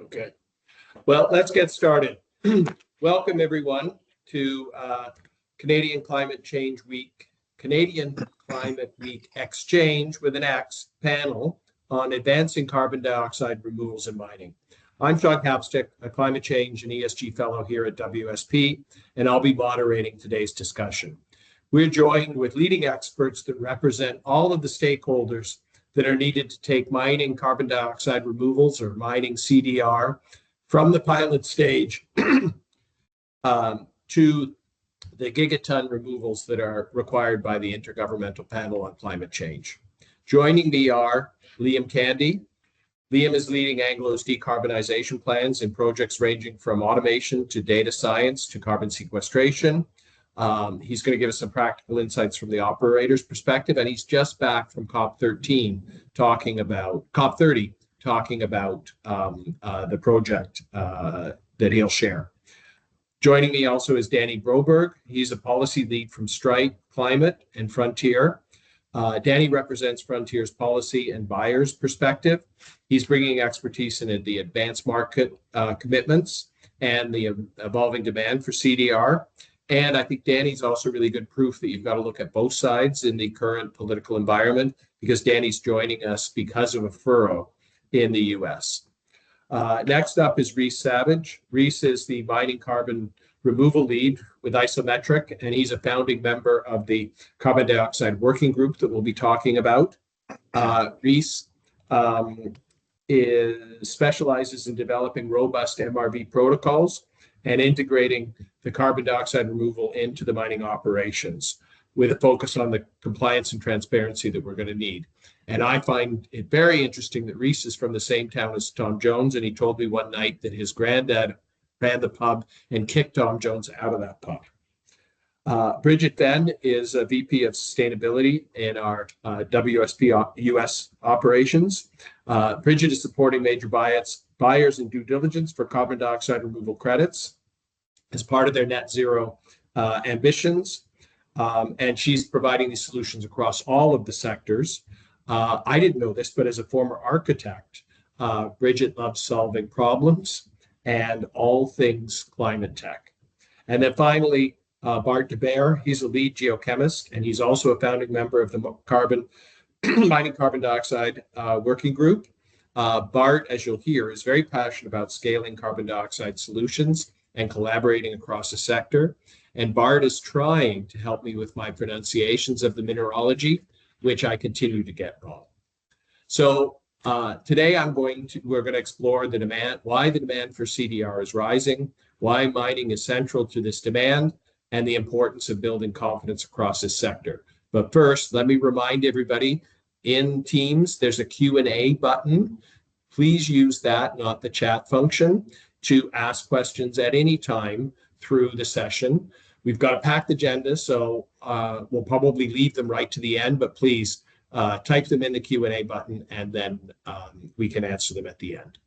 Okay. Well, let's get started. Welcome everyone to Canadian Climate Week Xchange with an X panel on advancing carbon dioxide removals in mining. I'm Sean Capstick, a climate change and ESG fellow here at WSP, and I'll be moderating today's discussion. We're joined with leading experts that represent all of the stakeholders that are needed to take mining carbon dioxide removals, or mining CDR, from the pilot stage to the gigaton removals that are required by the Intergovernmental Panel on Climate Change. Joining me are Liam Candy. Liam is leading Anglo's decarbonization plans in projects ranging from automation to data science to carbon sequestration. He's going to give us some practical insights from the operator's perspective, and he's just back from COP30 talking about the project that he'll share. Joining me also is Danny Broberg. He's a policy lead from Stripe, Climate, and Frontier. Danny represents Frontier's policy and buyers' perspective. He's bringing expertise in the advanced market commitments and the evolving demand for CDR. And I think Danny's also really good proof that you've got to look at both sides in the current political environment, because Danny's joining us because of a furrow in the US. Next up is Rhys Savage. Rhys is the mining carbon removal lead with Isometric, and he's a founding member of the carbon dioxide working group that we'll be talking about. Rhys specializes in developing robust MRV protocols and integrating the carbon dioxide removal into the mining operations with a focus on the compliance and transparency that we're going to need. And I find it very interesting that Rhys is from the same town as Tom Jones, and he told me one night that his granddad ran the pub and kicked Tom Jones out of that pub. Bridget Venn is a VP of Sustainability in our WSP US operations. Bridget is supporting major buyers in due diligence for carbon dioxide removal credits as part of their net zero ambitions. And she's providing these solutions across all of the sectors. I didn't know this, but as a former architect, Bridget loves solving problems and all things climate tech. And then finally, Bart de Beer, he's a lead geochemist, and he's also a founding member of the mining carbon dioxide working group. Bart, as you'll hear, is very passionate about scaling carbon dioxide solutions and collaborating across the sector. And Bart is trying to help me with my pronunciations of the mineralogy, which I continue to get wrong. So today we're going to explore the demand, why the demand for CDR is rising, why mining is central to this demand, and the importance of building confidence across this sector. But first, let me remind everybody, in Teams, there's a Q&A button. Please use that, not the chat function, to ask questions at any time through the session. We've got a packed agenda, so we'll probably leave them right to the end, but please type them in the Q&A button, and then we can answer them at the end.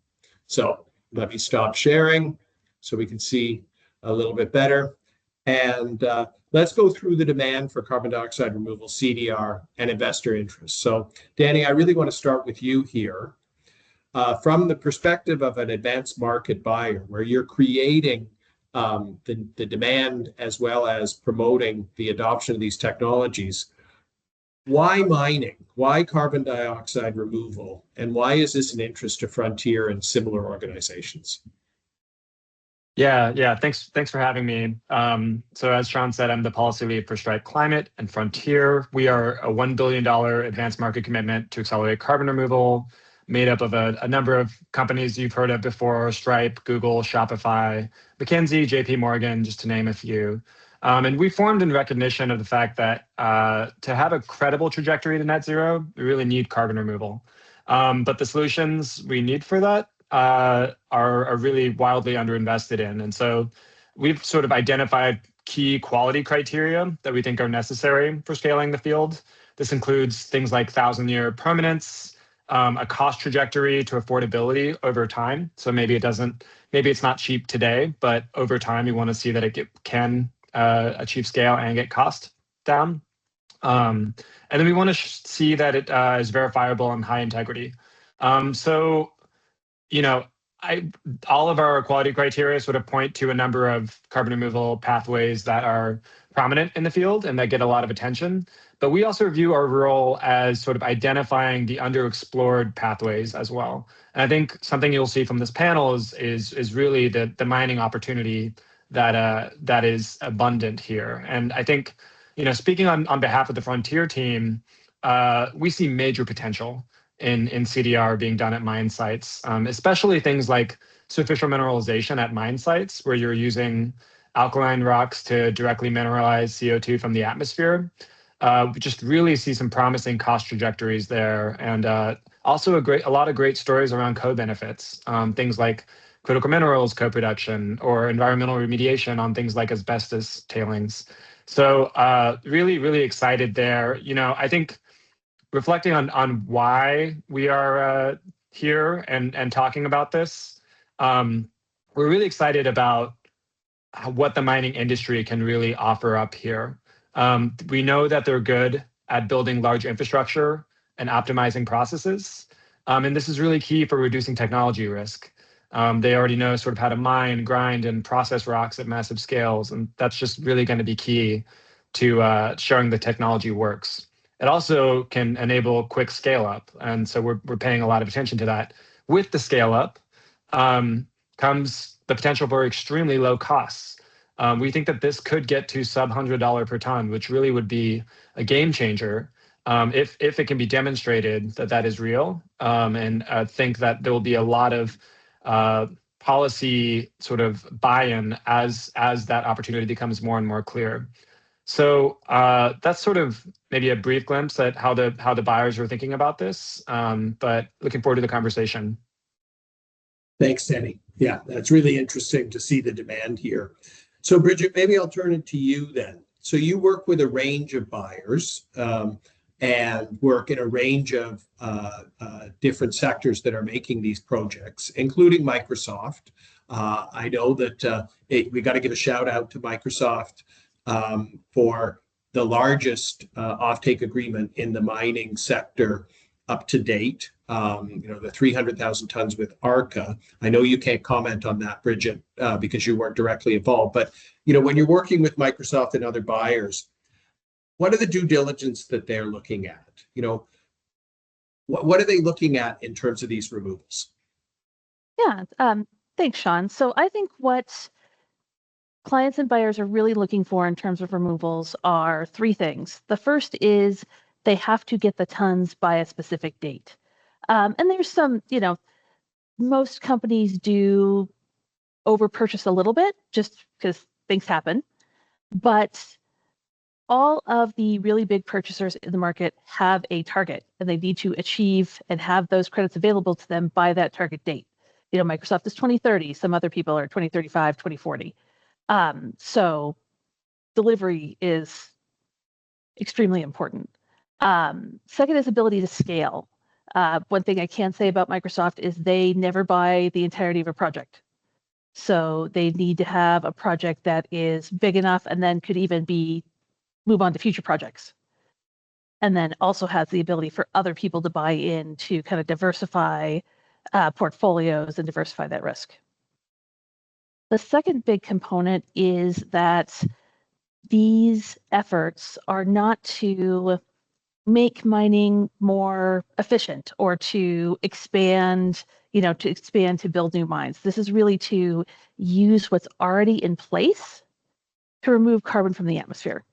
So let me stop sharing so we can see a little bit better. And let's go through the demand for carbon dioxide removal, CDR, and investor interest. So Danny, I really want to start with you here. From the perspective of an advanced market buyer, where you're creating the demand as well as promoting the adoption of these technologies, why mining? Why carbon dioxide removal? And why is this an interest to Frontier and similar organizations? Yeah. Thanks for having me. So as Sean said, I'm the policy lead for Stripe Climate and Frontier. We are a $1 billion advanced market commitment to accelerate carbon removal, made up of a number of companies you've heard of before: Stripe, Google, Shopify, McKinsey, JP Morgan, just to name a few. And we formed in recognition of the fact that to have a credible trajectory to net zero, we really need carbon removal. But the solutions we need for that are really wildly underinvested in. And so we've sort of identified key quality criteria that we think are necessary for scaling the field. This includes things like 1,000-year permanence, a cost trajectory to affordability over time. So maybe it's not cheap today, but over time, we want to see that it can achieve scale and get cost down. And then we want to see that it is verifiable and high integrity. So, all of our quality criteria sort of point to a number of carbon removal pathways that are prominent in the field and that get a lot of attention. But we also view our role as sort of identifying the underexplored pathways as well. And I think something you'll see from this panel is really the mining opportunity that is abundant here. And I think, speaking on behalf of the Frontier team, we see major potential in CDR being done at mine sites, especially things like superficial mineralization at mine sites where you're using alkaline rocks to directly mineralize CO2 from the atmosphere. We just really see some promising cost trajectories there, and also a lot of great stories around co-benefits, things like critical minerals co-production or environmental remediation on things like asbestos tailings. So really, really excited there. I think reflecting on why we are here and talking about this, we're really excited about what the mining industry can really offer up here. We know that they're good at building large infrastructure and optimizing processes. And this is really key for reducing technology risk. They already know sort of how to mine, grind, and process rocks at massive scales. And that's just really going to be key to showing the technology works. It also can enable quick scale up. And so we're paying a lot of attention to that. With the scale up comes the potential for extremely low costs. We think that this could get to sub $100 per ton, which really would be a game changer if it can be demonstrated that that is real. And I think that there will be a lot of policy sort of buy-in as that opportunity becomes more and more clear. So that's sort of maybe a brief glimpse at how the buyers are thinking about this, but looking forward to the conversation. Thanks, Denny. Yeah, that's really interesting to see the demand here. So Bridget, maybe I'll turn it to you then. So you work with a range of buyers and work in a range of different sectors that are making these projects, including Microsoft. I know that we got to give a shout out to Microsoft for the largest offtake agreement in the mining sector up to date. The 300,000 tons with ARCA. I know you can't comment on that, Bridget, because you weren't directly involved. But when you're working with Microsoft and other buyers, what are the due diligence that they're looking at? What are they looking at in terms of these removals? Yeah, thanks, Sean. So I think what clients and buyers are really looking for in terms of removals are three things. The first is they have to get the tons by a specific date. And there's some, most companies do over-purchase a little bit just because things happen. But all of the really big purchasers in the market have a target, and they need to achieve and have those credits available to them by that target date. Microsoft is 2030. Some other people are 2035, 2040. So delivery is extremely important. Second is ability to scale. One thing I can say about Microsoft is they never buy the entirety of a project. So they need to have a project that is big enough and then could even move on to future projects. And then also has the ability for other people to buy in to kind of diversify portfolios and diversify that risk. The second big component is that these efforts are not to make mining more efficient or to expand, to build new mines. This is really to use what's already in place to remove carbon from the atmosphere.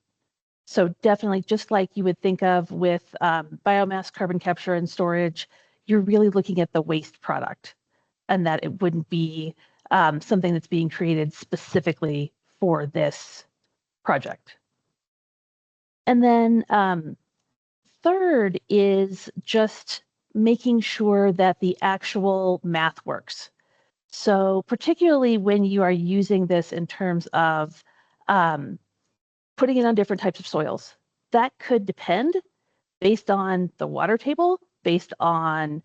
So definitely, just like you would think of with biomass carbon capture and storage, you're really looking at the waste product, and that it wouldn't be something that's being created specifically for this project. And then third is just making sure that the actual math works. So particularly when you are using this in terms of putting it on different types of soils, that could depend based on the water table, based on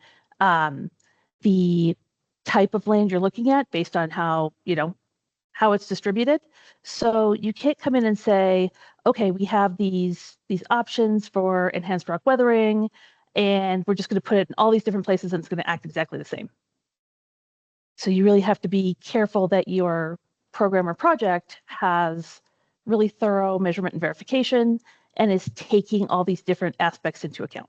the type of land you're looking at, based on how it's distributed. So you can't come in and say, okay, we have these options for enhanced rock weathering, and we're just going to put it in all these different places and it's going to act exactly the same. So you really have to be careful that your program or project has really thorough measurement and verification and is taking all these different aspects into account.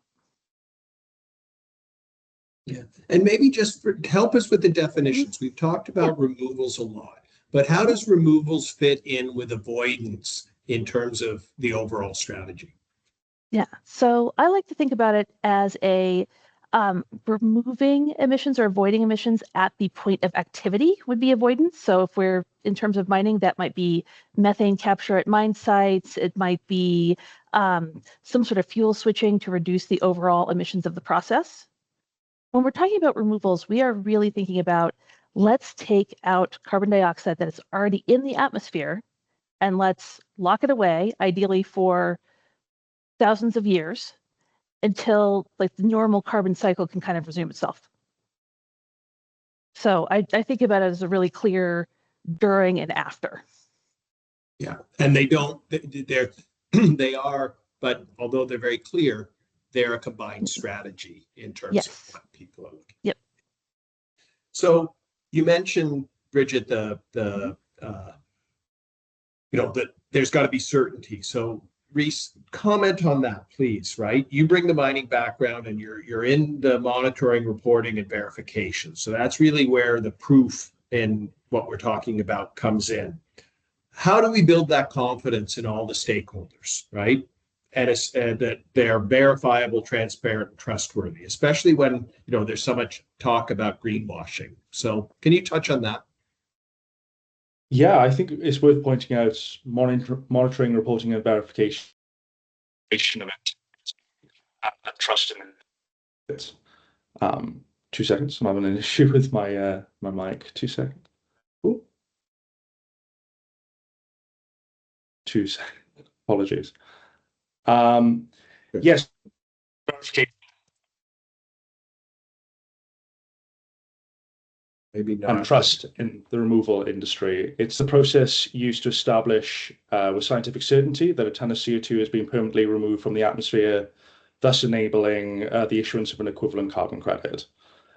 Yeah, and maybe just help us with the definitions. We've talked about removals a lot, but how does removals fit in with avoidance in terms of the overall strategy? Yeah, so I like to think about it as a removing emissions or avoiding emissions at the point of activity would be avoidance. So if we're in terms of mining, that might be methane capture at mine sites. It might be some sort of fuel switching to reduce the overall emissions of the process. When we're talking about removals, we are really thinking about let's take out carbon dioxide that is already in the atmosphere and let's lock it away, ideally for thousands of years, until like the normal carbon cycle can kind of resume itself. So I think about it as a really clear during and after. Yeah, and they are, but although they're very clear, they're a combined strategy in terms of what people are looking. Yep. So you mentioned, Bridget, that there's got to be certainty. So Reese, comment on that, please. Right, you bring the mining background, and you're in the monitoring, reporting, and verification. So that's really where the proof in what we're talking about comes in. How do we build that confidence in all the stakeholders, right? And that they're verifiable, transparent, and trustworthy, especially when there's so much talk about greenwashing. So can you touch on that? Yeah, I think it's worth pointing out monitoring, reporting, and verification of it, and trust in it. 2 seconds. I'm having an issue with my my mic. 2 seconds. Ooh. 2 seconds. Apologies. Yes, verification. Maybe not. And trust in the removal industry. It's the process used to establish with scientific certainty that a ton of CO2 has been permanently removed from the atmosphere, thus enabling the issuance of an equivalent carbon credit.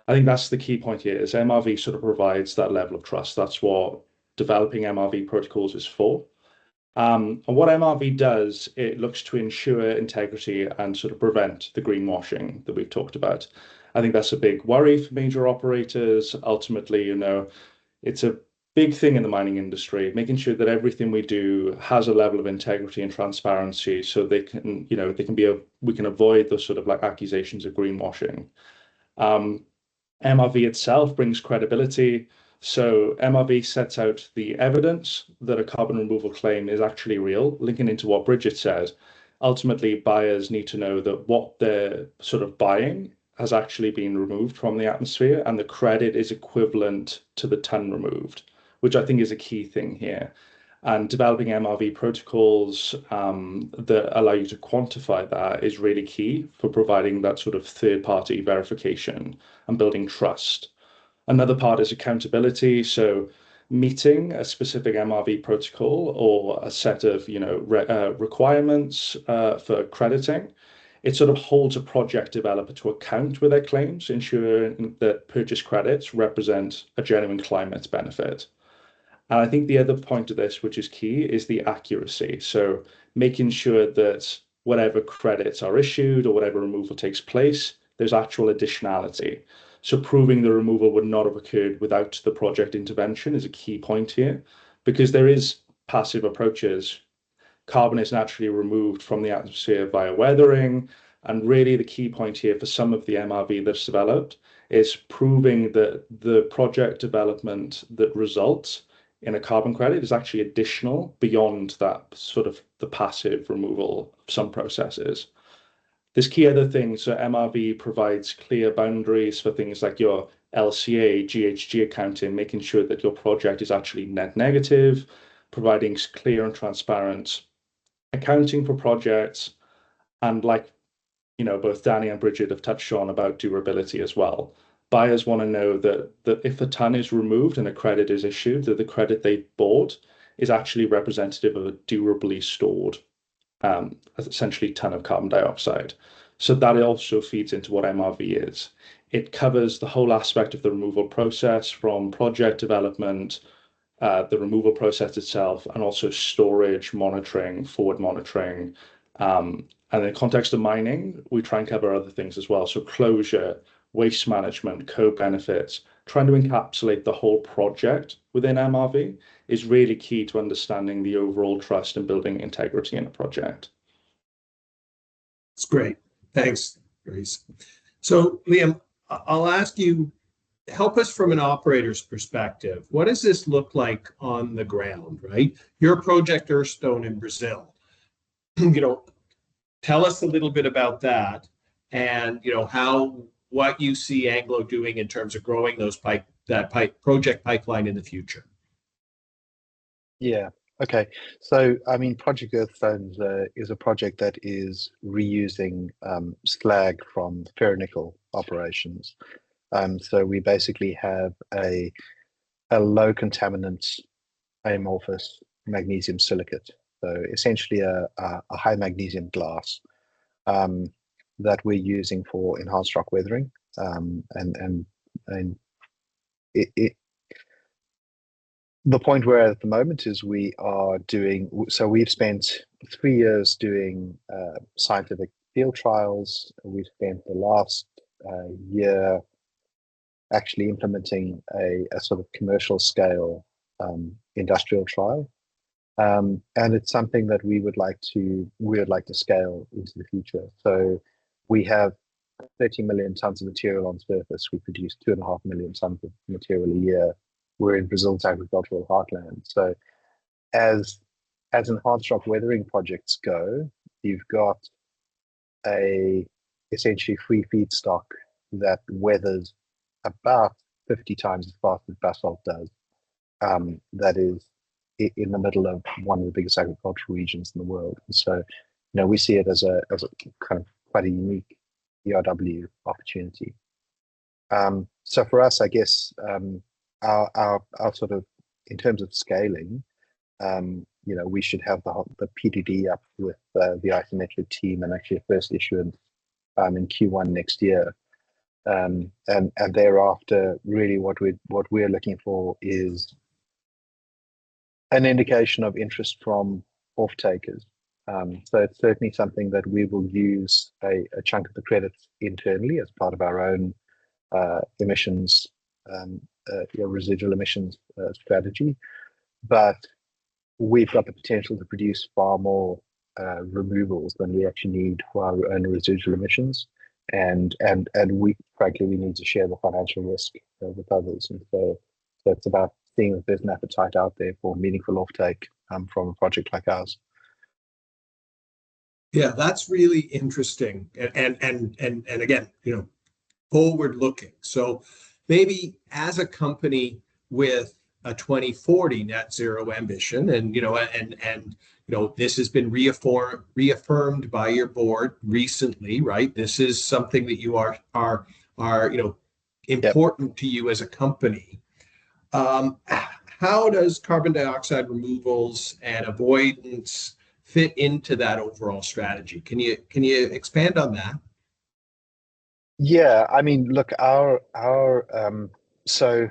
I think that's the key point here, is MRV sort of provides that level of trust. That's what developing MRV protocols is for. And what MRV does, it looks to ensure integrity and sort of prevent the greenwashing that we've talked about. I think that's a big worry for major operators. Ultimately, it's a big thing in the mining industry, making sure that everything we do has a level of integrity and transparency, so we can avoid those sort of like accusations of greenwashing. MRV itself brings credibility. So MRV sets out the evidence that a carbon removal claim is actually real, linking into what Bridget said. Ultimately, buyers need to know that what they're sort of buying has actually been removed from the atmosphere, and the credit is equivalent to the ton removed, which I think is a key thing here. And developing MRV protocols that allow you to quantify that is really key for providing that sort of third-party verification and building trust. Another part is accountability. So meeting a specific MRV protocol or a set of requirements for crediting, it sort of holds a project developer to account with their claims, ensuring that purchase credits represent a genuine climate benefit. And I think the other point of this, which is key, is the accuracy. So making sure that whatever credits are issued or whatever removal takes place, there's actual additionality. So proving the removal would not have occurred without the project intervention is a key point here, because there is passive approaches. Carbon is naturally removed from the atmosphere via weathering. And really the key point here for some of the MRV that's developed is proving that the project development that results in a carbon credit is actually additional beyond that sort of the passive removal of some processes. There's key other things. So MRV provides clear boundaries for things like your LCA, GHG accounting, making sure that your project is actually net negative, providing clear and transparent accounting for projects, and both Danny and Bridget have touched on about durability as well. Buyers want to know that if a ton is removed and a credit is issued, that the credit they bought is actually representative of a durably stored, essentially ton of carbon dioxide. So that also feeds into what MRV is. It covers the whole aspect of the removal process, from project development, the removal process itself, and also storage, monitoring, forward monitoring. And in the context of mining, we try and cover other things as well. So closure, waste management, co-benefits, trying to encapsulate the whole project within MRV is really key to understanding the overall trust and building integrity in a project. It's great. Thanks, Grace. So, Liam, I'll ask you, help us from an operator's perspective. What does this look like on the ground, right? Your project Earthstone in Brazil. Tell us a little bit about that, and what you see Anglo doing in terms of growing project pipeline in the future. Yeah. Okay. So, I mean, Project Earthstone is a project that is reusing slag from ferronickel operations. So we basically have a low contaminant amorphous magnesium silicate. So essentially a high magnesium glass that we're using for enhanced rock weathering. And the point we're at the moment is we've spent 3 years doing scientific field trials. We've spent the last year actually implementing a sort of commercial scale industrial trial. And it's something that we would like to scale into the future. So we have 30 million tons of material on surface. We produce 2.5 million tons of material a year. We're in Brazil's agricultural heartland. So as enhanced rock weathering projects go, you've got a essentially free feedstock that weathers about 50 times as fast as basalt does. That is in the middle of one of the biggest agricultural regions in the world. And so, we see it as a kind of quite a unique ERW opportunity. So for us, I guess our sort of, in terms of scaling, we should have the PDD up with the Isometric team and actually a first issuance in Q1 next year. And thereafter, really what we're looking for is an indication of interest from off-takers. So it's certainly something that we will use a chunk of the credits internally as part of our own emissions, residual emissions strategy. But we've got the potential to produce far more removals than we actually need for our own residual emissions. And we need to share the financial risk with others. And so it's about seeing if there's an appetite out there for meaningful offtake from a project like ours. Yeah, that's really interesting. And again, forward looking. So maybe as a company with a 2040 net zero ambition, and this has been reaffirmed by your board recently, right? This is something that you are important to you as a company. How does carbon dioxide removals and avoidance fit into that overall strategy? Can you expand on that? Yeah, I mean, look, so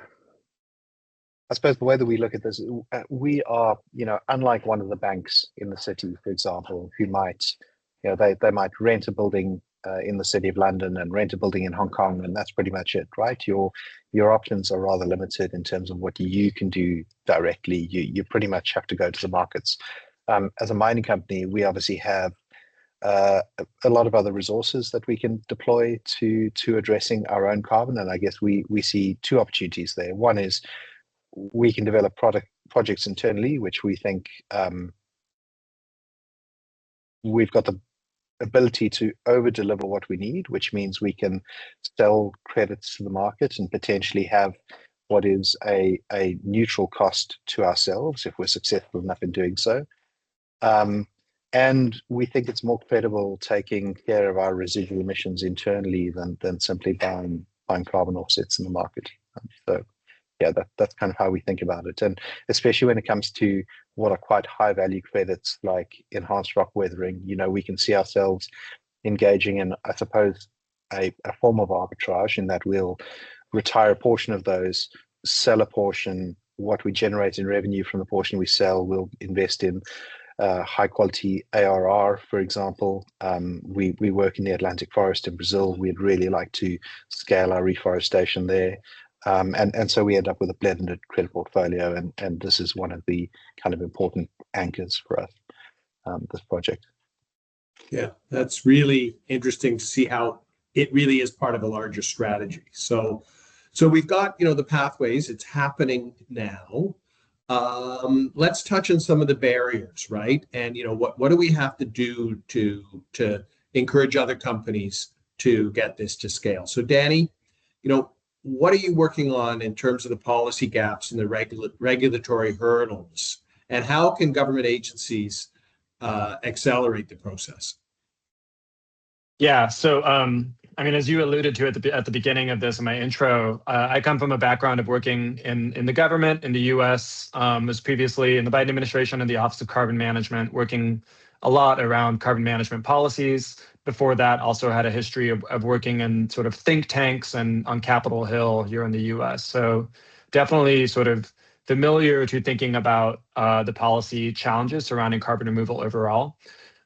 I suppose the way that we look at this, we are, unlike one of the banks in the city, for example, who might, they might rent a building in the city of London and rent a building in Hong Kong, and that's pretty much it, right? Your options are rather limited in terms of what you can do directly. You pretty much have to go to the markets. As a mining company, we obviously have a lot of other resources that we can deploy to addressing our own carbon, and I guess we see two opportunities there. One is we can develop projects internally, which we think we've got the ability to over-deliver what we need, which means we can sell credits to the market and potentially have what is a neutral cost to ourselves if we're successful enough in doing so. And we think it's more credible taking care of our residual emissions internally than simply buying carbon offsets in the market. So yeah, that's kind of how we think about it. And especially when it comes to what are quite high value credits like enhanced rock weathering, we can see ourselves engaging in, I suppose, a form of arbitrage in that we'll retire a portion of those, sell a portion. What we generate in revenue from the portion we sell, we'll invest in high quality ARR, for example. We work in the Atlantic forest in Brazil. We'd really like to scale our reforestation there. And so we end up with a blended credit portfolio, and this is one of the kind of important anchors for us, this project. Yeah, that's really interesting to see how it really is part of a larger strategy. So we've got, the pathways, it's happening now. Let's touch on some of the barriers, right? And, what do we have to do to encourage other companies to get this to scale? So Danny, what are you working on in terms of the policy gaps and the regulatory hurdles? And how can government agencies accelerate the process? Yeah, so as you alluded to at the beginning of this in my intro, I come from a background of working in the government in the U.S. Was previously in the Biden administration in the Office of Carbon Management, working a lot around carbon management policies. Before that, also had a history of working in sort of think tanks and on Capitol Hill here in the U.S. So definitely sort of familiar to thinking about the policy challenges surrounding carbon removal overall.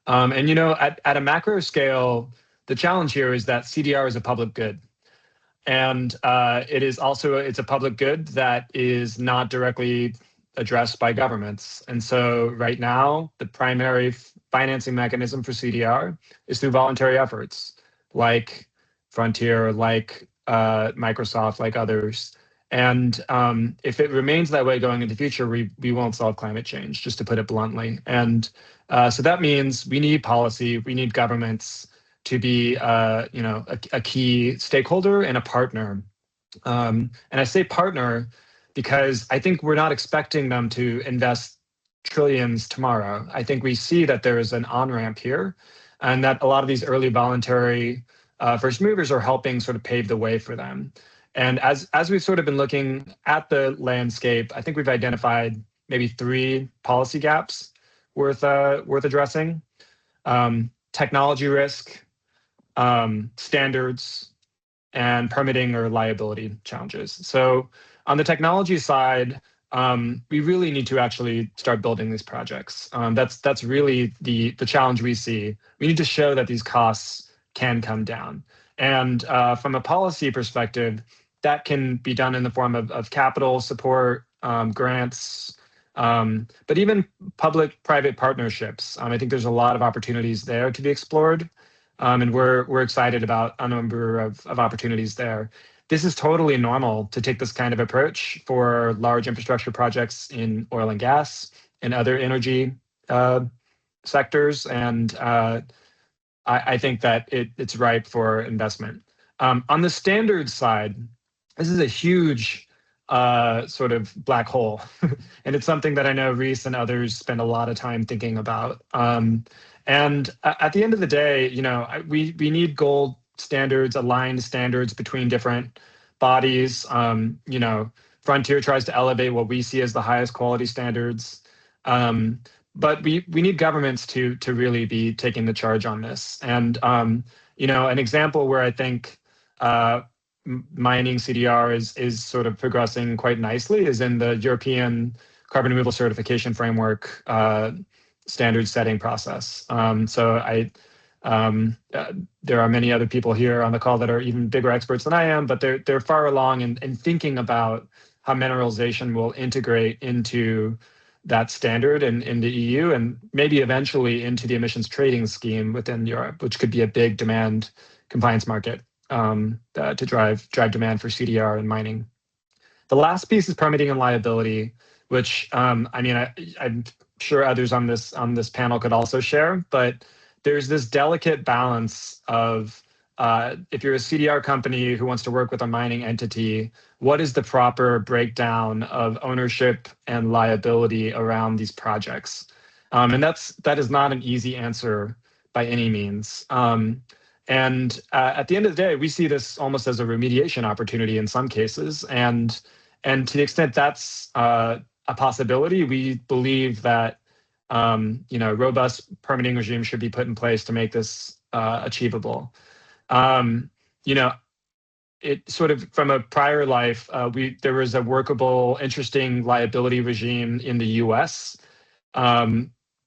At a macro scale, the challenge here is that CDR is a public good. And it's a public good that is not directly addressed by governments. And so right now, the primary financing mechanism for CDR is through voluntary efforts like Frontier, like Microsoft, like others. And if it remains that way going into the future, we won't solve climate change, just to put it bluntly. And so that means we need policy, we need governments to be a key stakeholder and a partner. And I say partner because I think we're not expecting them to invest trillions tomorrow. I think we see that there is an on-ramp here, and that a lot of these early voluntary first movers are helping sort of pave the way for them. And as we've sort of been looking at the landscape, I think we've identified maybe 3 policy gaps worth addressing: technology risk, standards, and permitting or liability challenges. So on the technology side, we really need to actually start building these projects. That's really the challenge we see. We need to show that these costs can come down. And from a policy perspective, that can be done in the form of capital support, grants, but even public-private partnerships. I think there's a lot of opportunities there to be explored. And we're excited about a number of opportunities there. This is totally normal to take this kind of approach for large infrastructure projects in oil and gas and other energy sectors. And I think that it's ripe for investment. On the standards side, this is a huge sort of black hole. And it's something that I know Reese and others spend a lot of time thinking about. And at the end of the day, we need gold standards, aligned standards between different bodies. Frontier tries to elevate what we see as the highest quality standards. But we need governments to really be taking the charge on this. And an example where I think mining CDR is sort of progressing quite nicely is in the European Carbon Removal Certification Framework standard setting process. There are many other people here on the call that are even bigger experts than I am, but they're far along in thinking about how mineralization will integrate into that standard in the EU and maybe eventually into the emissions trading scheme within Europe, which could be a big demand compliance market to drive demand for CDR and mining. The last piece is permitting and liability, which I'm sure others on this panel could also share, but there's this delicate balance of if you're a CDR company who wants to work with a mining entity, what is the proper breakdown of ownership and liability around these projects? And that is not an easy answer by any means. And at the end of the day, we see this almost as a remediation opportunity in some cases. And to the extent that's a possibility, we believe that robust permitting regime should be put in place to make this achievable. you know, it sort of from a prior life, there was a workable, interesting liability regime in the U.S.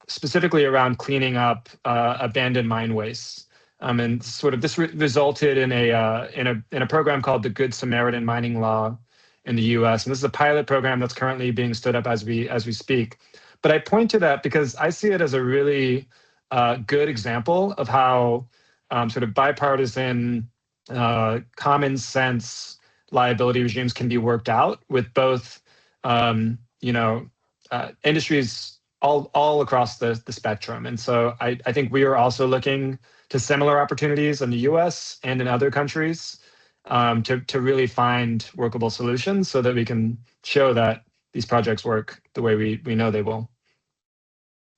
Specifically around cleaning up abandoned mine wastes, and sort of this resulted in a program called the Good Samaritan Mining Law in the U.S. And this is a pilot program that's currently being stood up as we speak. But I point to that because I see it as a really good example of how sort of bipartisan, common sense liability regimes can be worked out with both, industries all across the spectrum. And so I think we are also looking to similar opportunities in the US and in other countries to really find workable solutions so that we can show that these projects work the way we know they will.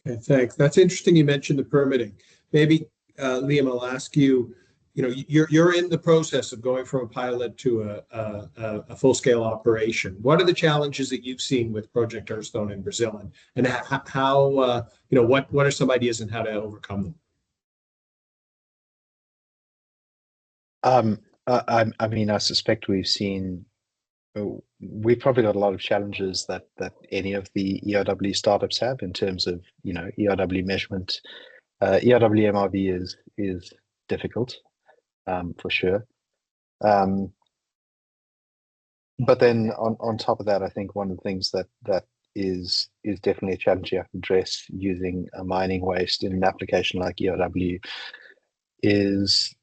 Okay, thanks. That's interesting. You mentioned the permitting. Maybe, Liam, I'll ask you, you're in the process of going from a pilot to a full-scale operation. What are the challenges that you've seen with Project Earthstone in Brazil, and how what are some ideas on how to overcome them? I mean, I suspect we've probably got a lot of challenges that any of the ERW startups have in terms of ERW measurement. ERW MRV is difficult. For sure. But then on top of that, I think one of the things that is definitely a challenge you have to address using a mining waste in an application like ERW is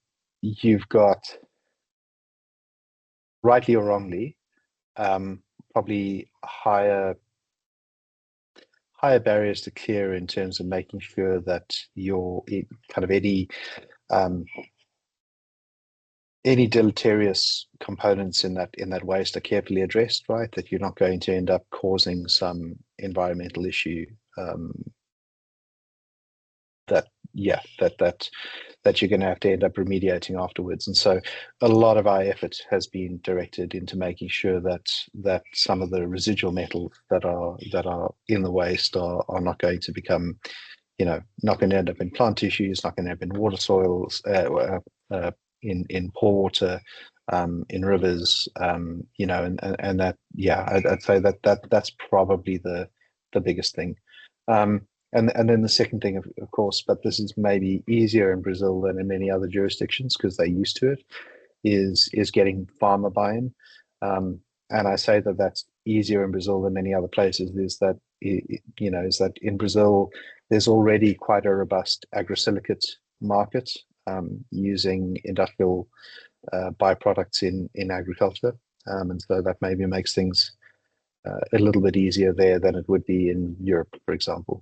you've got, rightly or wrongly, probably higher barriers to clear in terms of making sure that your kind of any deleterious components in that waste are carefully addressed, right? That you're not going to end up causing some environmental issue that you're going to have to end up remediating afterwards. And so a lot of our effort has been directed into making sure that some of the residual metals that are in the waste are not going to become, not going to end up in plant tissues, not going to end up in water soils, in pore water, in rivers, and that, I'd say that's probably the biggest thing. And then the second thing, of course, but this is maybe easier in Brazil than in many other jurisdictions because they're used to it, is getting farmer buy-in. And I say that that's easier in Brazil than many other places. Is that in Brazil there's already quite a robust agrosilicate market using industrial byproducts in agriculture, and so that maybe makes things a little bit easier there than it would be in Europe, for example.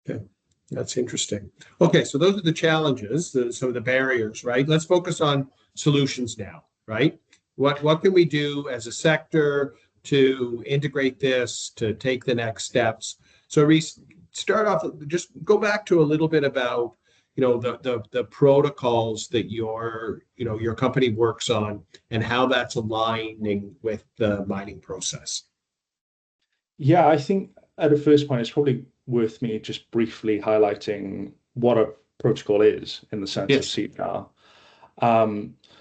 Okay, that's interesting. Okay, so those are the challenges, the barriers, right? Let's focus on solutions now, right? What can we do as a sector to integrate this, to take the next steps? So Reese, start off, just go back to a little bit about the protocols that your company works on and how that's aligning with the mining process. Yeah, I think at a first point, it's probably worth me just briefly highlighting what a protocol is in the sense of CDR.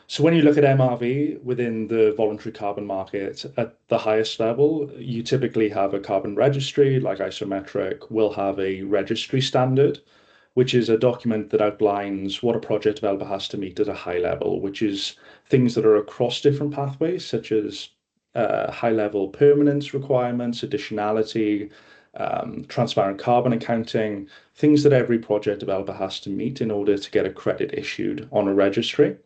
So when you look at MRV within the voluntary carbon market at the highest level, you typically have a carbon registry like Isometric will have a registry standard, which is a document that outlines what a project developer has to meet at a high level, which is things that are across different pathways, such as high-level permanence requirements, additionality, transparent carbon accounting, things that every project developer has to meet in order to get a credit issued on a registry.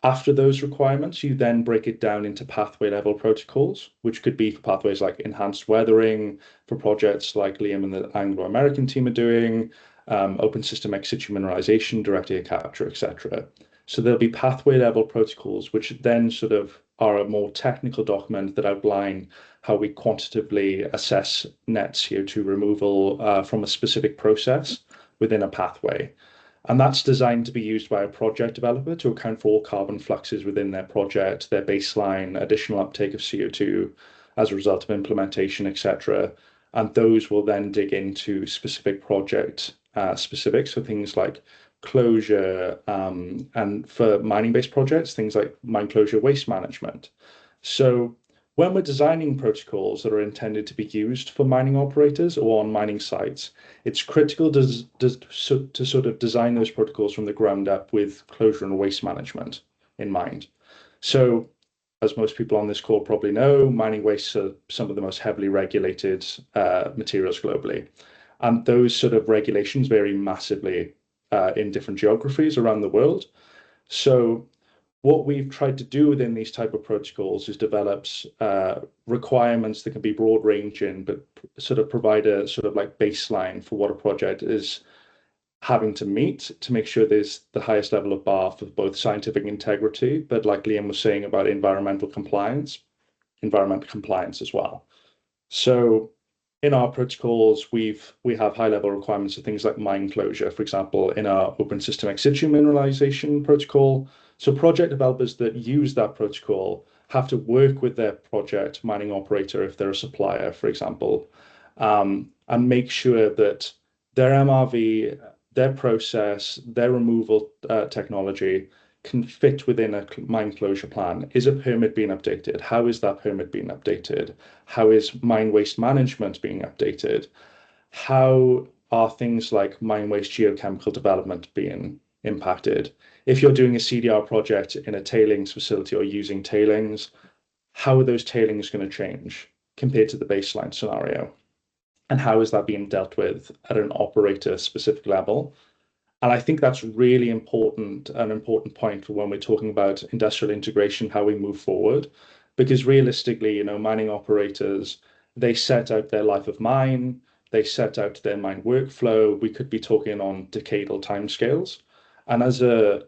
After those requirements, you then break it down into pathway level protocols, which could be for pathways like enhanced weathering, for projects like Liam and the Anglo American team are doing, open system ex situ mineralization, direct air capture, etc. So there'll be pathway level protocols, which then sort of are a more technical document that outline how we quantitatively assess net CO2 removal from a specific process within a pathway. And that's designed to be used by a project developer to account for all carbon fluxes within their project, their baseline, additional uptake of CO2 as a result of implementation, etc. And those will then dig into specific project specifics, so things like closure, and for mining-based projects, things like mine closure waste management. So when we're designing protocols that are intended to be used for mining operators or on mining sites, it's critical to sort of design those protocols from the ground up with closure and waste management in mind. So as most people on this call probably know, mining wastes are some of the most heavily regulated materials globally. And those sort of regulations vary massively in different geographies around the world. So what we've tried to do within these type of protocols is develop requirements that can be broad ranging, but sort of provide a sort of like baseline for what a project is having to meet to make sure there's the highest level of bar for both scientific integrity, but like Liam was saying about environmental compliance as well. So in our protocols, we have high-level requirements of things like mine closure, for example, in our open system ex situ mineralization protocol. So project developers that use that protocol have to work with their project mining operator, if they're a supplier, for example, and make sure that their MRV, their process, their removal technology can fit within a mine closure plan. Is a permit being updated? How is that permit being updated? How is mine waste management being updated? How are things like mine waste geochemical development being impacted? If you're doing a CDR project in a tailings facility or using tailings, how are those tailings going to change compared to the baseline scenario? And how is that being dealt with at an operator specific level? And I think that's really important, an important point for when we're talking about industrial integration, how we move forward. Because realistically, mining operators, they set out their life of mine, they set out their mine workflow. We could be talking on decadal timescales. And as a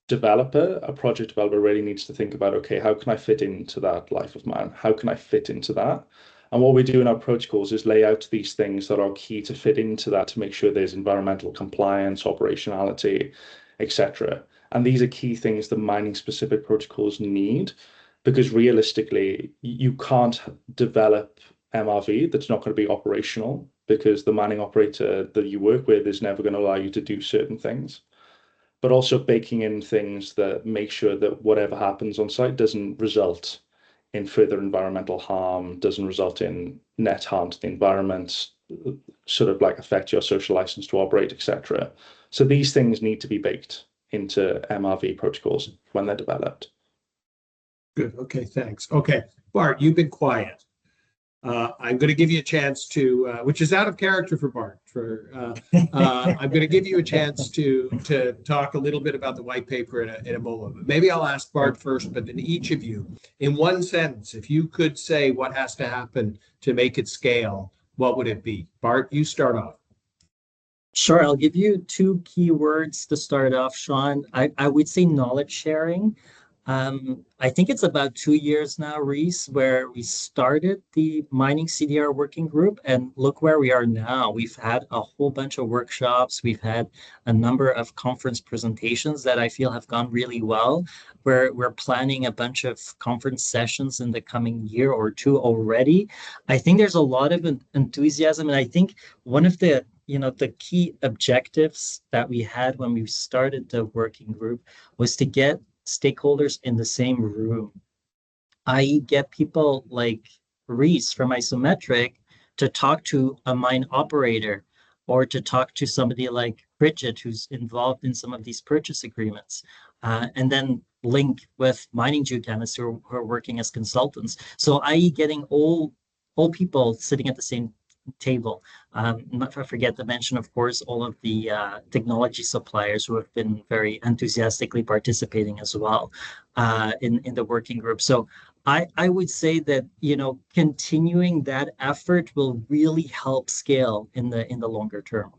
developer, a project developer really needs to think about, okay, how can I fit into that life of mine? How can I fit into that? And what we do in our protocols is lay out these things that are key to fit into that to make sure there's environmental compliance, operationality, etc. And these are key things that mining specific protocols need, because realistically, you can't develop MRV that's not going to be operational, because the mining operator that you work with is never going to allow you to do certain things. But also baking in things that make sure that whatever happens on site doesn't result in further environmental harm, doesn't result in net harm to the environment, sort of like affect your social license to operate, etc. So these things need to be baked into MRV protocols when they're developed. Good. Okay, thanks. Okay, Bart, you've been quiet. I'm going to give you a chance to, which is out of character for Bart. I'm going to give you a chance to talk a little bit about the white paper in a moment. Maybe I'll ask Bart first, but then each of you, in one sentence, if you could say what has to happen to make it scale, what would it be? Bart, you start off. Sure, I'll give you two key words to start off, Sean. I would say knowledge sharing. I think it's about 2 years now, Reese, where we started the mining CDR working group, and look where we are now. We've had a whole bunch of workshops. We've had a number of conference presentations that I feel have gone really well. We're planning a bunch of conference sessions in the coming year or two already. I think there's a lot of enthusiasm, and I think one of the key objectives that we had when we started the working group was to get stakeholders in the same room, i.e. get people like Reese from Isometric to talk to a mine operator, or to talk to somebody like Bridget, who's involved in some of these purchase agreements, and then link with mining geochemists who are working as consultants. So i.e. getting all people sitting at the same table. Not to forget to mention, of course, all of the technology suppliers who have been very enthusiastically participating as well in the working group. So I would say that continuing that effort will really help scale in the longer term.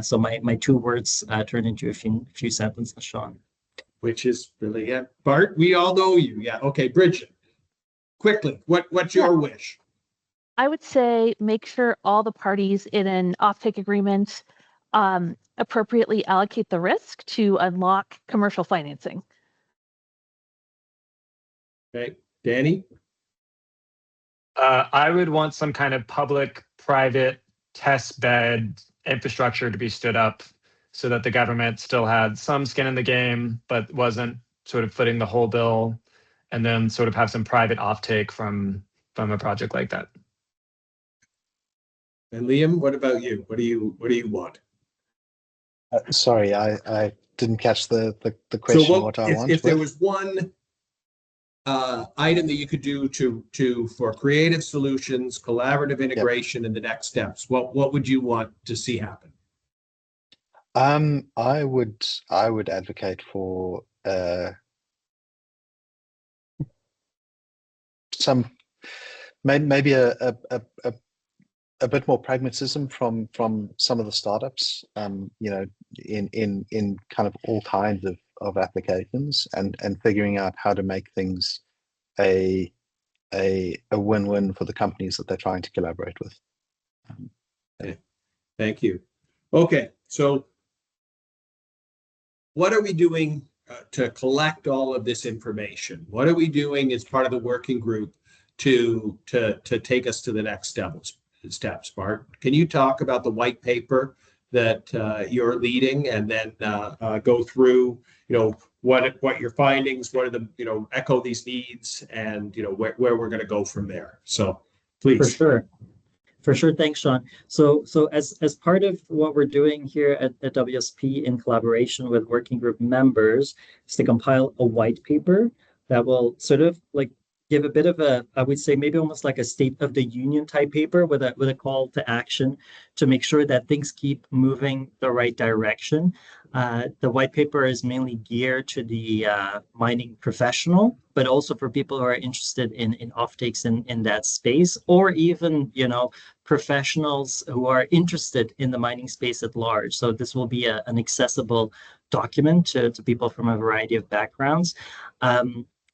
So my two words turn into a few sentences, Sean. Which is really, yeah. Bart, we all know you. Yeah. Okay, Bridget, quickly, what's your wish? I would say make sure all the parties in an offtake agreement appropriately allocate the risk to unlock commercial financing. Okay, Danny? I would want some kind of public-private test bed infrastructure to be stood up so that the government still had some skin in the game, but wasn't sort of footing the whole bill, and then sort of have some private offtake from a project like that. And Liam, what about you? What do you want? Sorry, I didn't catch the question. So What I want? if there was one item that you could do to for creative solutions, collaborative integration, and the next steps, what would you want to see happen? I would advocate for some maybe a bit more pragmatism from some of the startups, in kind of all kinds of applications, and figuring out how to make things a win-win for the companies that they're trying to collaborate with. Okay. Thank you. Okay, so what are we doing to collect all of this information? What are we doing as part of the working group to take us to the next steps? Mark, can you talk about the white paper that you're leading, and then go through, what your findings, what are the, echo these needs, and where we're going to go from there. So please. For sure. Thanks, Sean. So as part of what we're doing here at WSP in collaboration with working group members is to compile a white paper that will sort of like give a bit of a, I would say maybe almost like a state of the union type paper with a call to action to make sure that things keep moving the right direction. The white paper is mainly geared to the mining professional, but also for people who are interested in offtakes in that space, or even, professionals who are interested in the mining space at large. So this will be an accessible document to people from a variety of backgrounds.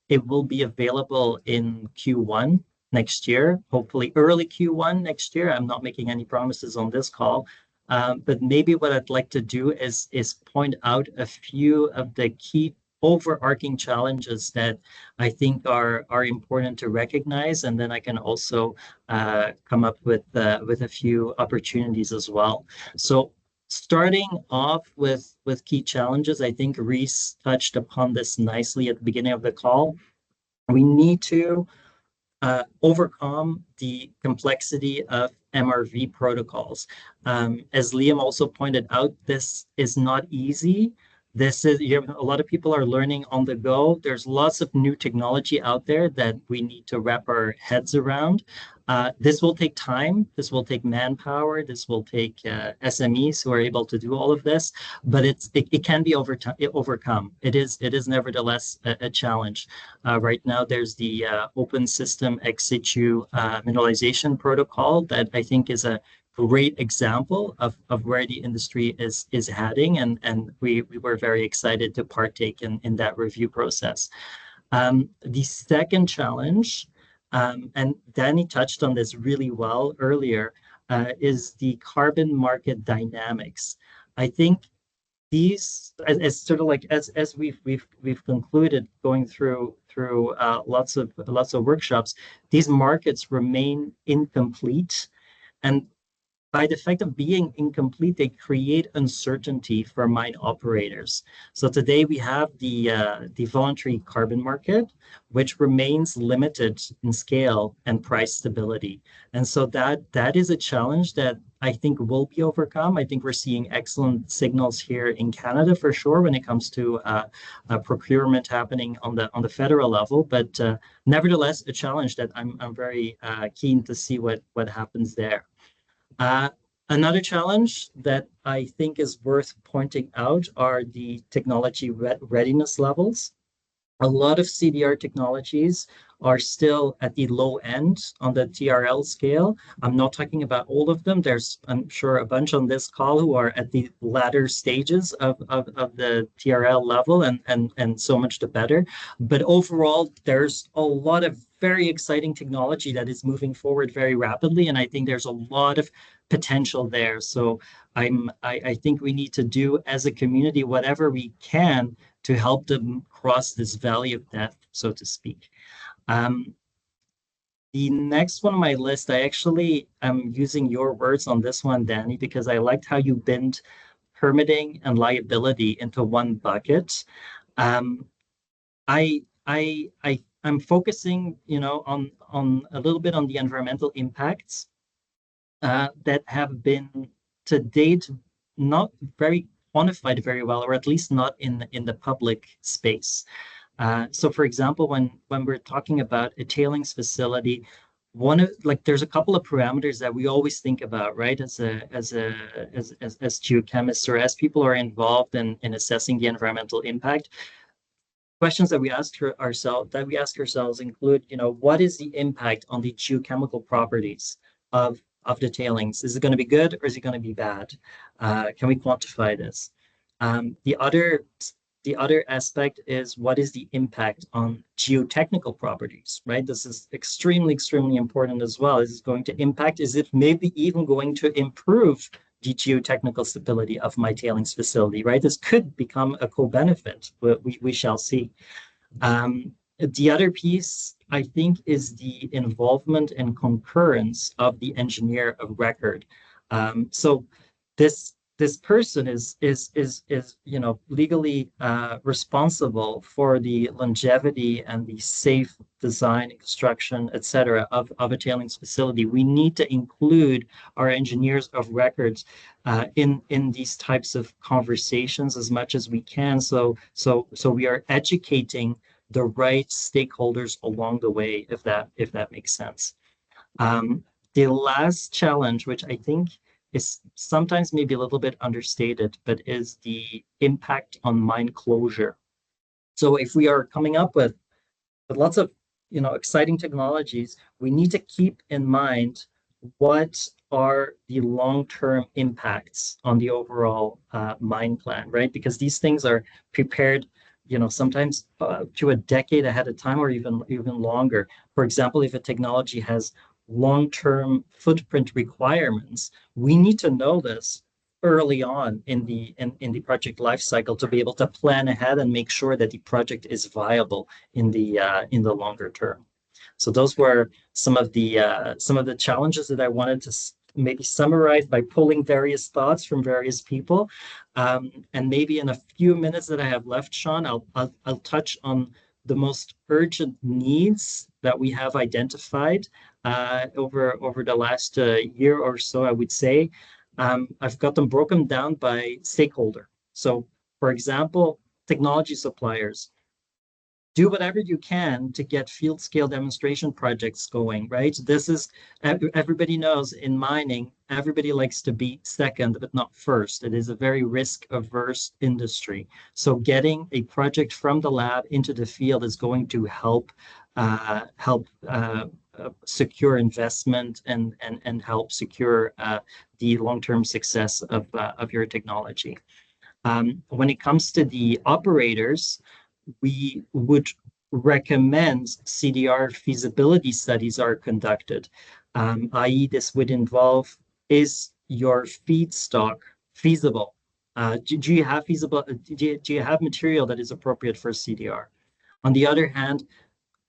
It will be available in Q1 next year, hopefully early Q1 next year. I'm not making any promises on this call, but maybe what I'd like to do is point out a few of the key overarching challenges that I think are important to recognize, and then I can also come up with a few opportunities as well. So starting off with key challenges, I think Reese touched upon this nicely at the beginning of the call. We need to overcome the complexity of MRV protocols. As Liam also pointed out, this is not easy. A lot of people are learning on the go. There's lots of new technology out there that we need to wrap our heads around. This will take time. This will take manpower. This will take SMEs who are able to do all of this, but it can be overcome. It is nevertheless a challenge. Right now, there's the open system ex situ mineralization protocol that I think is a great example of where the industry is heading, and we were very excited to partake in that review process. The second challenge, and Danny touched on this really well earlier, is the carbon market dynamics. I think these, as sort of like as we've concluded going through lots of workshops, these markets remain incomplete, and by the fact of being incomplete, they create uncertainty for mine operators. So today we have the voluntary carbon market, which remains limited in scale and price stability. And so that is a challenge that I think will be overcome. I think we're seeing excellent signals here in Canada for sure when it comes to procurement happening on the federal level, but nevertheless a challenge that I'm very keen to see what happens there. Another challenge that I think is worth pointing out are the technology readiness levels. A lot of CDR technologies are still at the low end on the TRL scale. I'm not talking about all of them. There's, I'm sure, a bunch on this call who are at the latter stages of the TRL level, and so much the better. But overall, there's a lot of very exciting technology that is moving forward very rapidly, and I think there's a lot of potential there. So I think we need to do as a community whatever we can to help them cross this valley of death, so to speak. The next one on my list, I actually am using your words on this one, Danny, because I liked how you binned permitting and liability into one bucket. I'm focusing, on a little bit on the environmental impacts that have been to date not very quantified very well, or at least not in the public space. So, for example, when we're talking about a tailings facility, there's a couple of parameters that we always think about, right? As geochemists, or as people who are involved in assessing the environmental impact. Questions that we ask ourselves include, what is the impact on the geochemical properties of the tailings? Is it going to be good, or is it going to be bad? Can we quantify this? The other aspect is, what is the impact on geotechnical properties, right? This is extremely, extremely important as well. Is it going to impact? Is it maybe even going to improve the geotechnical stability of my tailings facility, right? This could become a co-benefit, but we shall see. The other piece, I think, is the involvement and concurrence of the engineer of record. So this person is legally responsible for the longevity and the safe design, construction, etc. of a tailings facility. We need to include our engineers of records in these types of conversations as much as we can. So we are educating the right stakeholders along the way, if that makes sense. The last challenge, which I think is sometimes maybe a little bit understated, but is the impact on mine closure. So if we are coming up with lots of exciting technologies, we need to keep in mind what are the long-term impacts on the overall mine plan, right? Because these things are prepared sometimes to a decade ahead of time, or even longer. For example, if a technology has long-term footprint requirements, we need to know this early on in the project life cycle to be able to plan ahead and make sure that the project is viable in the longer term. So those were some of the challenges that I wanted to maybe summarize by pulling various thoughts from various people. And maybe in a few minutes that I have left, Sean, I'll touch on the most urgent needs that we have identified over the last year or so, I would say. I've got them broken down by stakeholder. So, for example, technology suppliers. Do whatever you can to get field scale demonstration projects going, right? This is, everybody knows in mining, everybody likes to be second, but not first. It is a very risk averse industry. So getting a project from the lab into the field is going to help secure investment and help secure the long-term success of your technology. When it comes to the operators, we would recommend CDR feasibility studies are conducted, i.e. this would involve, is your feedstock feasible? Do you have material that is appropriate for CDR? On the other hand,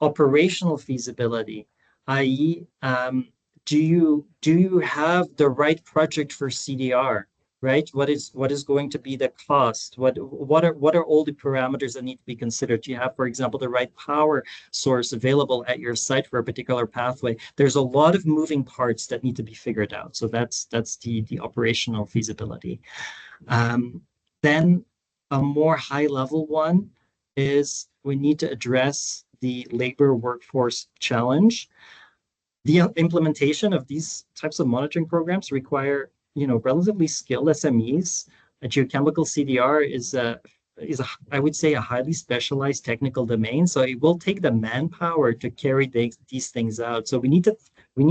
operational feasibility, i.e. do you have the right project for CDR? Right? What is going to be the cost? What are all the parameters that need to be considered? Do you have, for example, the right power source available at your site for a particular pathway? There's a lot of moving parts that need to be figured out. So that's the operational feasibility. Then a more high-level one is we need to address the labor workforce challenge. The implementation of these types of monitoring programs require relatively skilled SMEs. A geochemical CDR is I would say a highly specialized technical domain. So it will take the manpower to carry these things out. So we need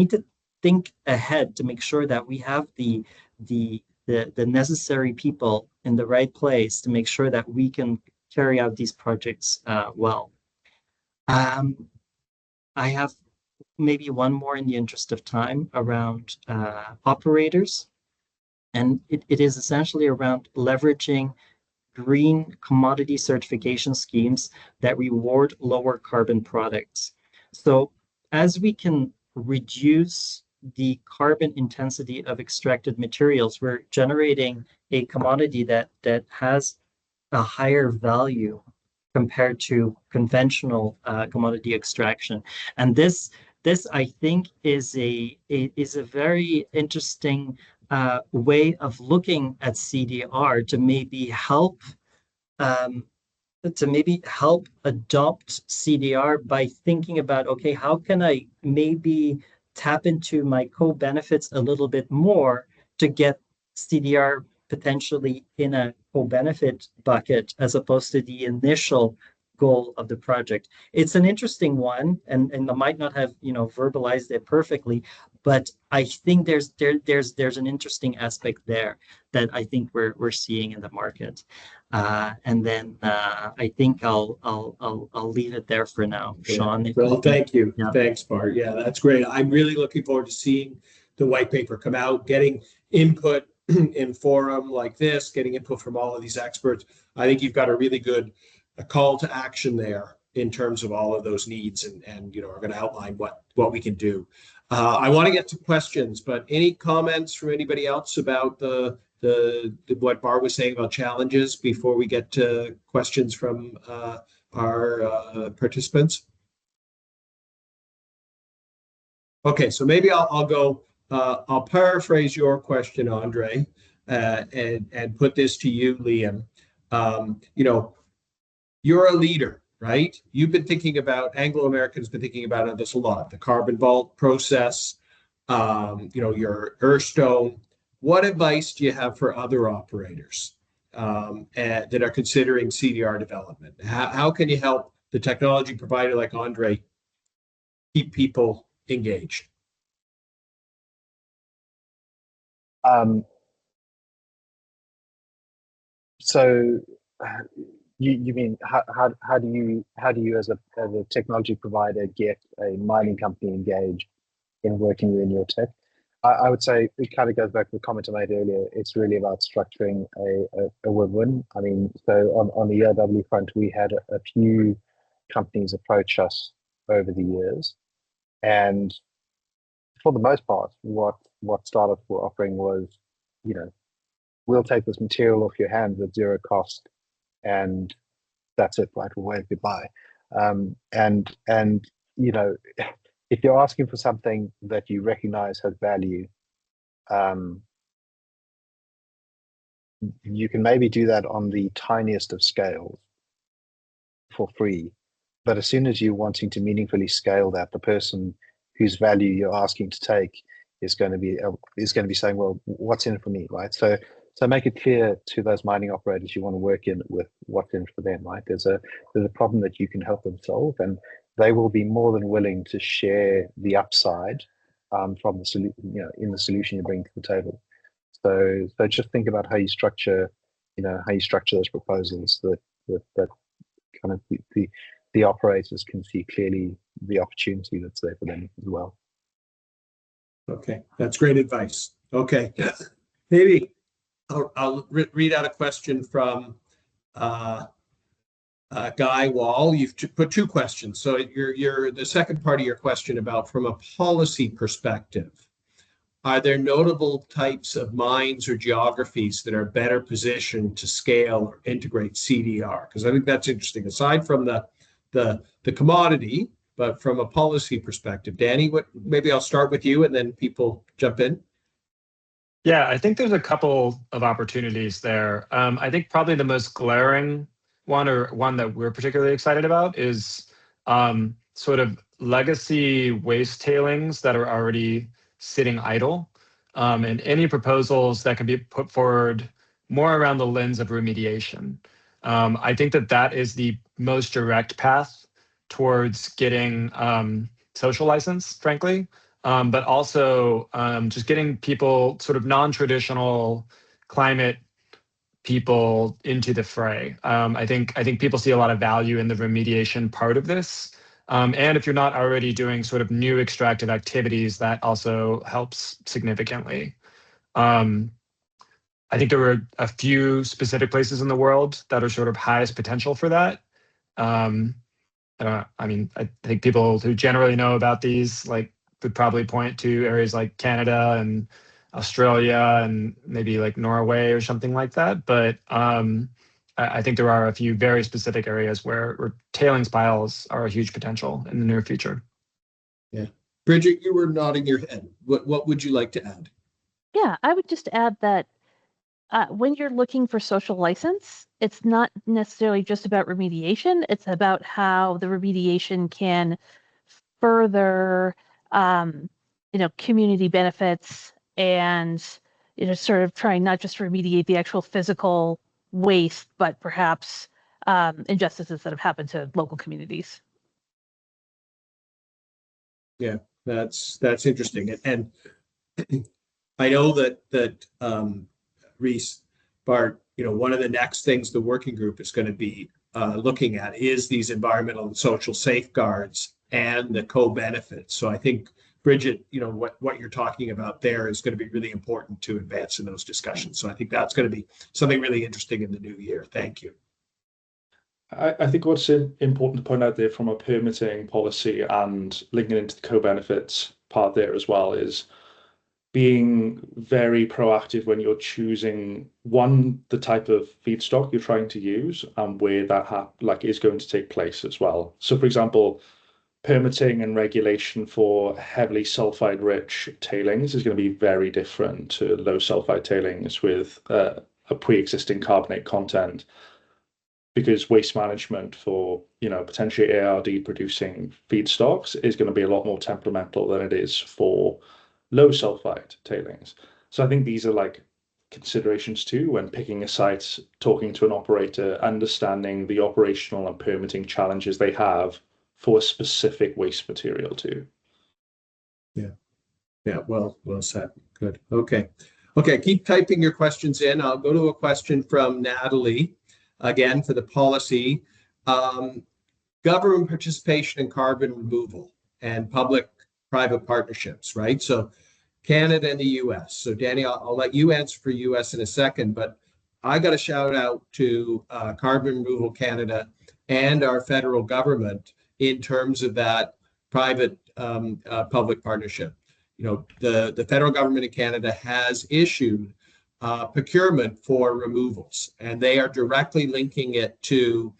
to think ahead to make sure that we have the necessary people in the right place to make sure that we can carry out these projects well. I have maybe one more in the interest of time around operators. And it is essentially around leveraging green commodity certification schemes that reward lower carbon products. So as we can reduce the carbon intensity of extracted materials, we're generating a commodity that has a higher value compared to conventional commodity extraction. And this I think is a very interesting way of looking at CDR to maybe help um, adopt CDR by thinking about, okay, how can I maybe tap into my co-benefits a little bit more to get CDR potentially in a co-benefit bucket as opposed to the initial goal of the project. It's an interesting one, and I might not have verbalized it perfectly, but I think there's an interesting aspect there that I think we're seeing in the market. And then I think I'll leave it there for now, Sean. Yeah. Well, thank you. Yeah. Thanks, Bart. Yeah, that's great. I'm really looking forward to seeing the white paper come out, getting input in forum like this, getting input from all of these experts. I think you've got a really good call to action there in terms of all of those needs, and are going to outline what we can do. I want to get to questions, but any comments from anybody else about the what Bart was saying about challenges before we get to questions from our participants? Okay, so maybe I'll go. I'll paraphrase your question, Andre, and put this to you, Liam. You're a leader, right? You've been thinking about, Anglo American's been thinking about this a lot, the carbon vault process, your Earthstone. What advice do you have for other operators that are considering CDR development? How can you help the technology provider like Andre keep people engaged? So you mean how do you as a technology provider get a mining company engaged in working within your tech? I would say it kind of goes back to the comment I made earlier. It's really about structuring a win-win. I mean, so on the ERW front, we had a few companies approach us over the years, and for the most part, what startups were offering was, we'll take this material off your hands at zero cost, and that's it, right? We'll wave goodbye. And if you're asking for something that you recognize has value, you can maybe do that on the tiniest of scales for free. But as soon as you're wanting to meaningfully scale that, the person whose value you're asking to take is going to be saying, well, what's in it for me, right? So make it clear to those mining operators you want to work in with what's in it for them, right? There's a problem that you can help them solve, and they will be more than willing to share the upside from the solution, in the solution you bring to the table. So just think about how you structure those proposals that kind of the operators can see clearly the opportunity that's there for them as well. Okay, that's great advice. Okay, maybe I'll read out a question from Guy Wall. You've put two questions. So you're the second part of your question about, from a policy perspective, are there notable types of mines or geographies that are better positioned to scale or integrate CDR? Because I think that's interesting. Aside from the commodity, but from a policy perspective, Danny, maybe I'll start with you and then people jump in. Yeah, I think there's a couple of opportunities there. I think probably the most glaring one, or one that we're particularly excited about, is sort of legacy waste tailings that are already sitting idle, and any proposals that can be put forward more around the lens of remediation. I think that is the most direct path towards getting social license, frankly, but also just getting people, sort of non-traditional climate people, into the fray. I think people see a lot of value in the remediation part of this. And if you're not already doing sort of new extractive activities, that also helps significantly. I think there were a few specific places in the world that are sort of highest potential for that. I think people who generally know about these would probably point to areas like Canada and Australia and maybe like Norway or something like that. But I think there are a few very specific areas where tailings piles are a huge potential in the near future. Yeah. Bridget, you were nodding your head. What would you like to add? Yeah, I would just add that when you're looking for social license, it's not necessarily just about remediation. It's about how the remediation can further, community benefits and, sort of trying not just to remediate the actual physical waste, but perhaps injustices that have happened to local communities. Yeah, that's interesting. And I know that Reese, Bart, one of the next things the working group is going to be looking at is these environmental and social safeguards and the co-benefits. So I think, Bridget, what you're talking about there is going to be really important to advance in those discussions. So I think that's going to be something really interesting in the new year. Thank you. I think what's important to point out there from a permitting policy and linking into the co-benefits part there as well is being very proactive when you're choosing the type of feedstock you're trying to use and where that is going to take place as well. So for example, permitting and regulation for heavily sulfide rich tailings is going to be very different to low sulfide tailings with a pre-existing carbonate content, because waste management for potentially ARD producing feedstocks is going to be a lot more temperamental than it is for low sulfide tailings. So I think these are like considerations too when picking a site, talking to an operator, understanding the operational and permitting challenges they have for a specific waste material too. Yeah, well said. Good. Okay, keep typing your questions in. I'll go to a question from Natalie, again for the policy. Government participation in carbon removal and public-private partnerships, right? So Canada and the US. So Danny, I'll let you answer for US in a second, but I got a shout out to Carbon Removal Canada and our federal government in terms of that private public partnership. The federal government in Canada has issued procurement for removals, and they are directly linking it to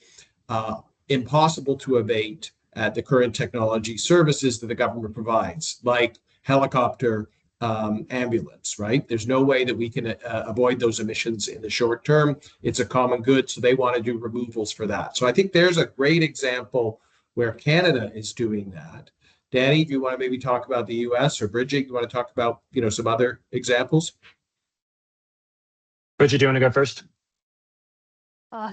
impossible to abate at the current technology services that the government provides, like helicopter ambulance, right? There's no way that we can avoid those emissions in the short term. It's a common good, so they want to do removals for that. So I think there's a great example where Canada is doing that. Danny, do you want to maybe talk about the US, or Bridget, you want to talk about some other examples? Bridget, do you want to go first?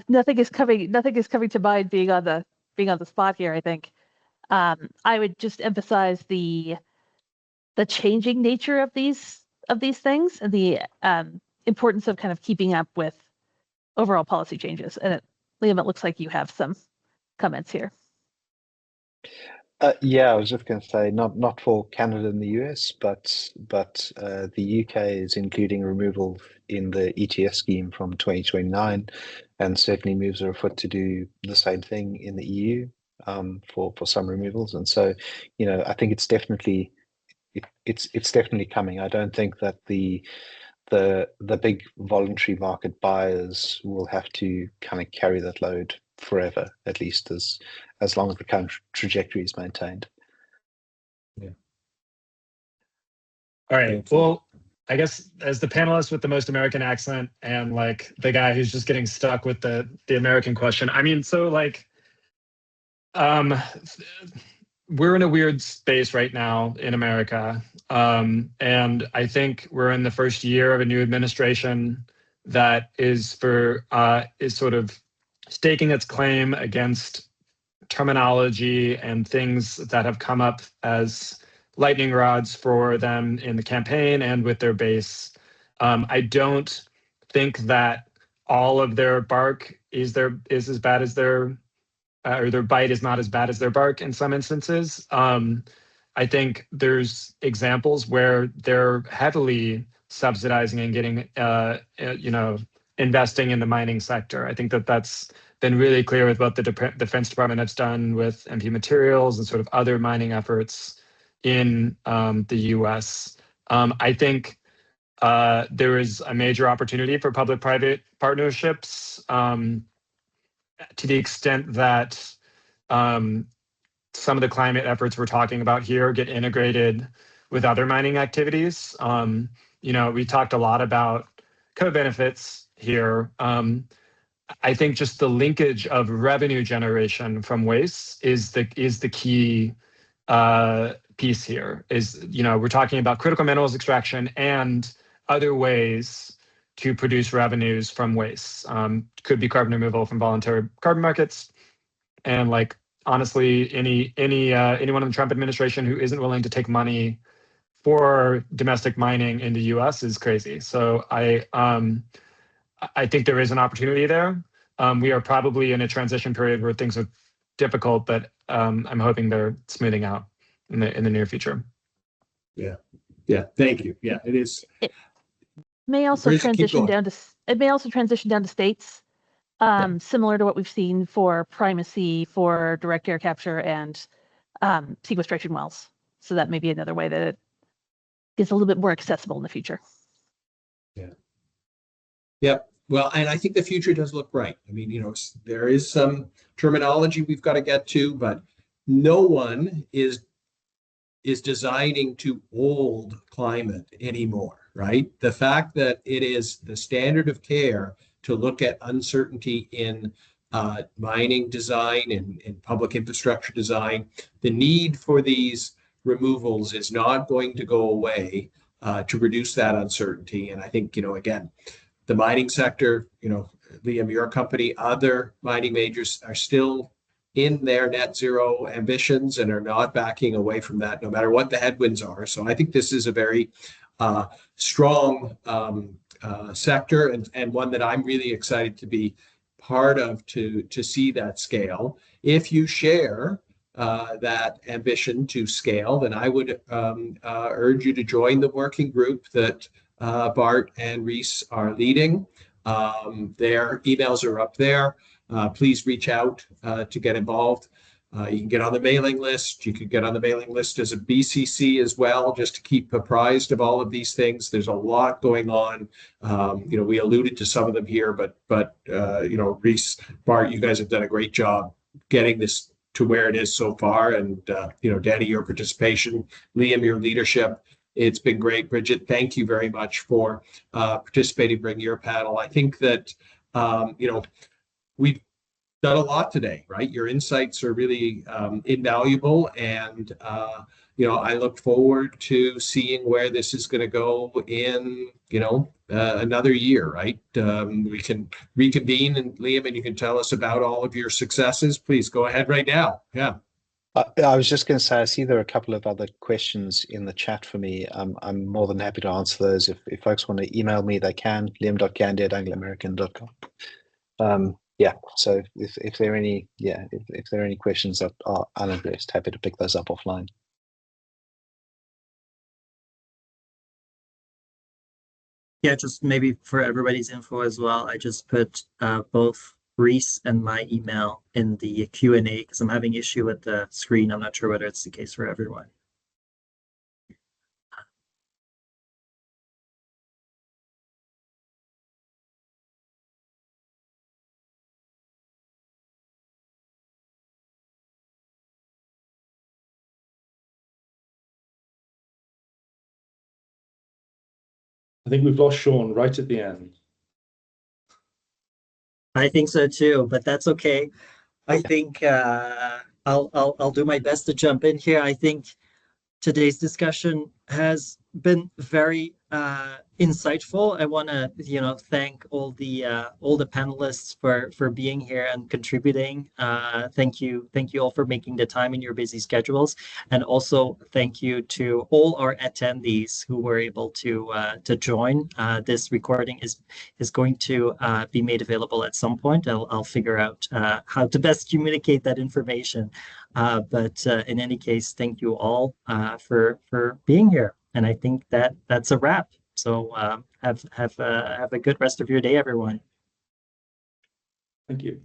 Nothing is coming to mind being on the spot here, I think. I would just emphasize the changing nature of these things and the importance of kind of keeping up with overall policy changes. And Liam, it looks like you have some comments here. Yeah, I was just going to say not for Canada and the US, but the UK is including removal in the ETS scheme from 2029, and certainly moves are afoot to do the same thing in the EU for some removals. And so, I think it's definitely coming. I don't think that the big voluntary market buyers will have to kind of carry that load forever, at least as long as the current trajectory is maintained. Yeah. All right. Well, I guess as the panelist with the most American accent and like the guy who's just getting stuck with the American question. I mean, so like, we're in a weird space right now in America. And I think we're in the first year of a new administration that is sort of staking its claim against terminology and things that have come up as lightning rods for them in the campaign and with their base. I don't think that all of their bark is as bad as their or their bite is not as bad as their bark in some instances. I think there's examples where they're heavily subsidizing and getting, investing in the mining sector. I think that's been really clear with what the Defense Department has done with MP Materials and sort of other mining efforts in the US. I think There is a major opportunity for public-private partnerships to the extent that some of the climate efforts we're talking about here get integrated with other mining activities. We talked a lot about co-benefits here. I think just the linkage of revenue generation from waste is the key piece here. We're talking about critical minerals extraction and other ways to produce revenues from waste. Could be carbon removal from voluntary carbon markets, and honestly, anyone in the Trump administration who isn't willing to take money for domestic mining in the U.S. is crazy. So I think there is an opportunity there. We are probably in a transition period where things are difficult, but I'm hoping they're smoothing out in the near future. Yeah. Thank you. Yeah, it is. It may also transition down to states. Similar to what we've seen for primacy for direct air capture and sequestration wells. So that may be another way that it gets a little bit more accessible in the future. Yeah. Well, and I think the future does look bright. I mean, there is some terminology we've got to get to, but no one is designing to hold climate anymore, right? The fact that it is the standard of care to look at uncertainty in mining design and public infrastructure design, the need for these removals is not going to go away to reduce that uncertainty. And I think, again, the mining sector, Liam, your company, other mining majors are still in their net zero ambitions and are not backing away from that, no matter what the headwinds are. So I think this is a very strong sector and one that I'm really excited to be part of to see that scale. If you share that ambition to scale, then I would urge you to join the working group that Bart and Reese are leading. Their emails are up there. Please reach out to get involved. You can get on the mailing list. You could get on the mailing list as a BCC as well, just to keep apprised of all of these things. There's a lot going on. We alluded to some of them here, but Reese, Bart, you guys have done a great job getting this to where it is so far. And Danny, your participation, Liam, your leadership. It's been great. Bridget, thank you very much for participating, bringing your panel. I think that, we've done a lot today, right? Your insights are really invaluable. And, I look forward to seeing where this is going to go in, another year, right? We can reconvene, and Liam, and you can tell us about all of your successes. Please go ahead right now. Yeah. I was just going to say, I see there are a couple of other questions in the chat for me. I'm more than happy to answer those. If folks want to email me, they can, liam.gandy@angloamerican.com. So if there are any, if there are any questions that are unaddressed, happy to pick those up offline. Yeah, just maybe for everybody's info as well, I just put both Reese and my email in the Q&A because I'm having issue with the screen. I'm not sure whether it's the case for everyone. I think we've lost Sean right at the end. I think so too, but that's okay. I think I'll do my best to jump in here. I think today's discussion has been very insightful. I want to, thank all the panelists for being here and contributing. Thank you all for making the time in your busy schedules, and also thank you to all our attendees who were able to join. This recording is going to be made available at some point. I'll figure out how to best communicate that information. But in any case, thank you all for being here. And I think that's a wrap. So have a good rest of your day, everyone. Thank you.